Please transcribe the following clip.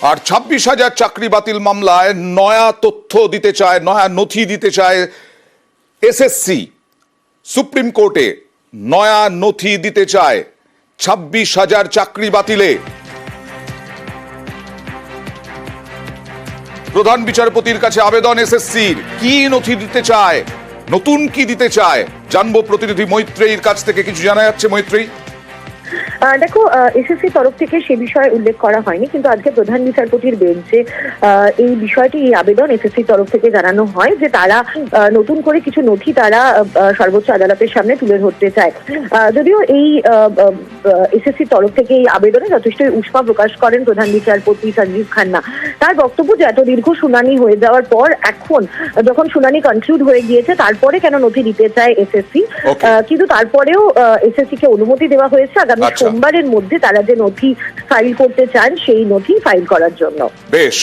আর 26,000 চাকরি বাতিল মামলায় নয়া তথ্য দিতে চায়, নয়া নথি দিতে চায় এসএসসি। সুপ্রিম কোর্টে নয়া নথি দিতে চায় 26,000 চাকরি বাতিলে। প্রধান বিচারপতির কাছে আবেদন এসএসসির। কি নথি দিতে চায়, নতুন কি দিতে চায়, জানবো প্রতিনিধি মৈত্রেয়ীর কাছ থেকে। কিছু জানা যাচ্ছে মৈত্রেয়ী? দেখো, এসএসসি তরফ থেকে সে বিষয়ে উল্লেখ করা হয়নি, কিন্তু আজকে প্রধান বিচারপতির বেঞ্চে এই বিষয়টি, এই আবেদন এসএসসি তরফ থেকে জানানো হয় যে তারা নতুন করে কিছু নথি তারা সর্বোচ্চ আদালতের সামনে তুলে ধরতে চায়। যদিও এই এসএসসি তরফ থেকে এই আবেদনে যথেষ্ট উষ্মা প্রকাশ করেন প্রধান বিচারপতি সঞ্জীব খান্না। তার বক্তব্য যে এত দীর্ঘ শুনানি হয়ে যাওয়ার পর এখন যখন শুনানি কনক্লুড হয়ে গিয়েছে, তারপরে কেন নথি দিতে চায় এসএসসি। কিন্তু তারপরেও এসএসসি কে অনুমতি দেওয়া হয়েছে আগামী সোমবারের মধ্যে তারা যে নথি ফাইল করতে চান সেই নথি ফাইল করার জন্য। বেশ।